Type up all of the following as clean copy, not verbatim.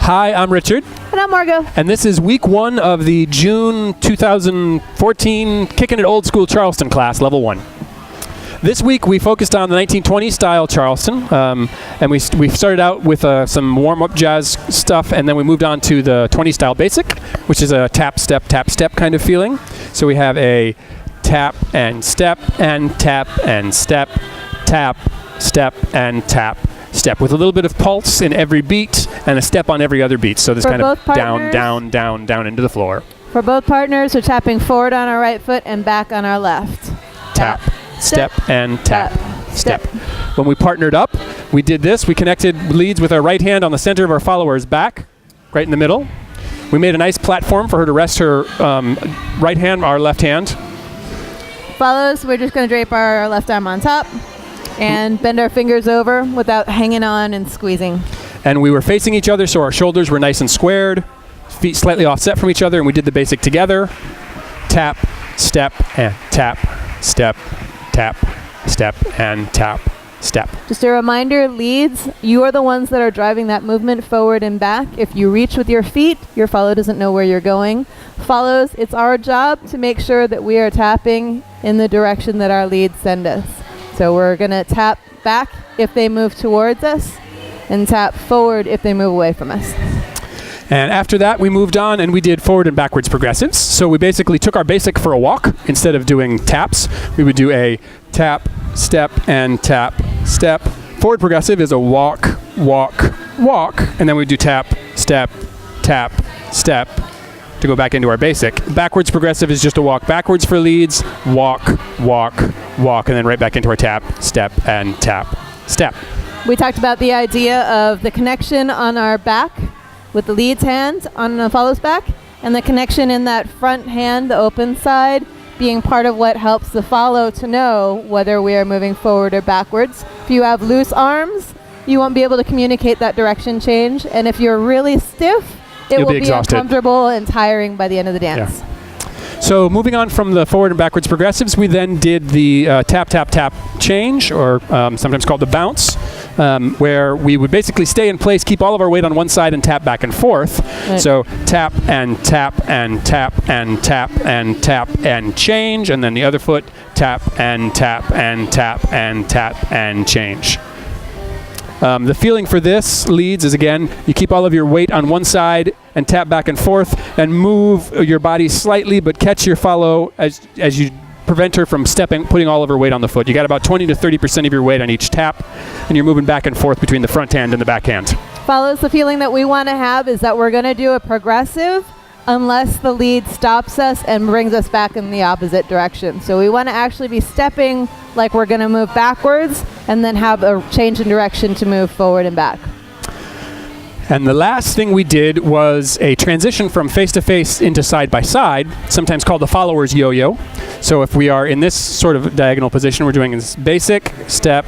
Hi, I'm Richard. And I'm Margot. And this is week 1 of the June 2014 Kicking It Old School Charleston class, level 1. This week we focused on the 1920 style Charleston, and we started out with some warm-up jazz stuff, and then we moved on to the 20 style basic, which is a tap, step kind of feeling. So we have a tap and step and tap and step, tap, step and tap, step, with a little bit of pulse in every beat and a step on every other beat. So this kind of down, down, down, down into the floor. For both partners, we're tapping forward on our right foot and back on our left. Tap, step, and tap, step. When we partnered up, we did this. We connected leads with our right hand on the center of our follower's back, right in the middle. We made a nice platform for her to rest her right hand, our left hand. Follows, we're just going to drape our left arm on top and bend our fingers over without hanging on and squeezing. And we were facing each other, so our shoulders were nice and squared, feet slightly offset from each other, and we did the basic together. Tap, step, and tap, step, tap, step, and tap, step. Just a reminder, leads, you are the ones that are driving that movement forward and back. If you reach with your feet, your follow doesn't know where you're going. Follows, it's our job to make sure that we are tapping in the direction that our leads send us. So we're going to tap back if they move towards us and tap forward if they move away from us. And after that, we moved on and we did forward and backwards progressives. So we basically took our basic for a walk. Instead of doing taps, we would do a tap, step, and tap, step. Forward progressive is a walk, walk, walk. And then we do tap, step, tap, step to go back into our basic. Backwards progressive is just a walk backwards for leads, walk, walk, walk, and then right back into our tap, step, and tap, step. We talked about the idea of the connection on our back with the leads hand on the follows back, and the connection in that front hand, the open side, being part of what helps the follow to know whether we are moving forward or backwards. If you have loose arms, you won't be able to communicate that direction change, and if you're really stiff, it will be uncomfortable and tiring by the end of the dance. Yeah. So moving on from the forward and backwards progressives, we then did the tap, tap, tap change, or sometimes called the bounce, where we would basically stay in place, keep all of our weight on one side, and tap back and forth. Right. So tap and tap and tap and tap and tap and change, and then the other foot, tap and tap and tap and tap and change. The feeling for this leads is, again, you keep all of your weight on one side and tap back and forth and move your body slightly, but catch your follow as you prevent her from stepping, putting all of her weight on the foot. You got about 20 to 30% of your weight on each tap, and you're moving back and forth between the front hand and the back hand. Follows, the feeling that we want to have is that we're going to do a progressive unless the lead stops us and brings us back in the opposite direction. So we want to actually be stepping like we're going to move backwards and then have a change in direction to move forward and back. And the last thing we did was a transition from face-to-face into side-by-side, sometimes called the follower's yo-yo. So if we are in this sort of diagonal position, we're doing this basic step,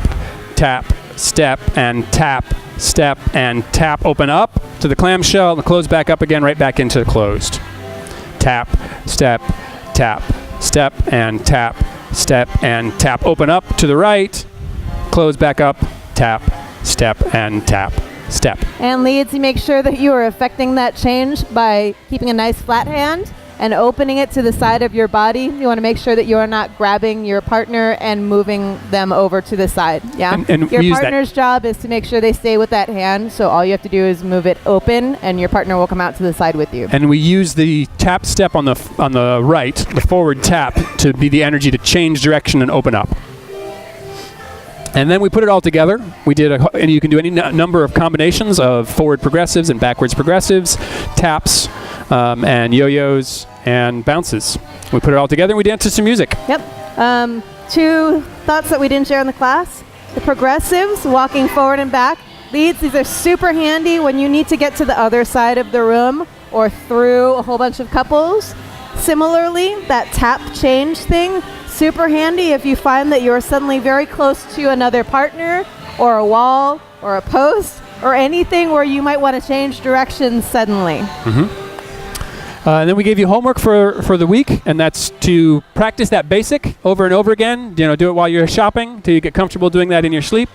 tap, step, and tap, step, and tap, open up to the clamshell, and close back up again, right back into closed. Tap, step, tap, step, and tap, step, and tap, open up to the right, close back up, tap, step, and tap, step. And leads, you make sure that you are affecting that change by keeping a nice flat hand and opening it to the side of your body. You want to make sure that you are not grabbing your partner and moving them over to the side. Yeah. And your partner's job is to make sure they stay with that hand. So all you have to do is move it open, and your partner will come out to the side with you. And we use the tap step on the right, the forward tap, to be the energy to change direction and open up. And then we put it all together. We did, and you can do any number of combinations of forward progressives and backwards progressives, taps, and yo-yos and bounces. We put it all together and we danced to some music. Yep. 2 thoughts that we didn't share in the class. The progressives, walking forward and back. Leads, these are super handy when you need to get to the other side of the room or through a whole bunch of couples. Similarly, that tap change thing, super handy if you find that you're suddenly very close to another partner or a wall or a post or anything where you might want to change directions suddenly. Mm-hmm. And then we gave you homework for the week, and that's to practice that basic over and over again. You know, do it while you're shopping till you get comfortable doing that in your sleep.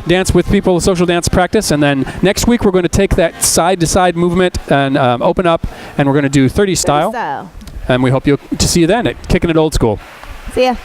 dance with people, social dance practice. And then next week, we're going to take that side-to-side movement and open up, and we're going to do 30 style. And we hope to see you then at Kicking It Old School. See ya.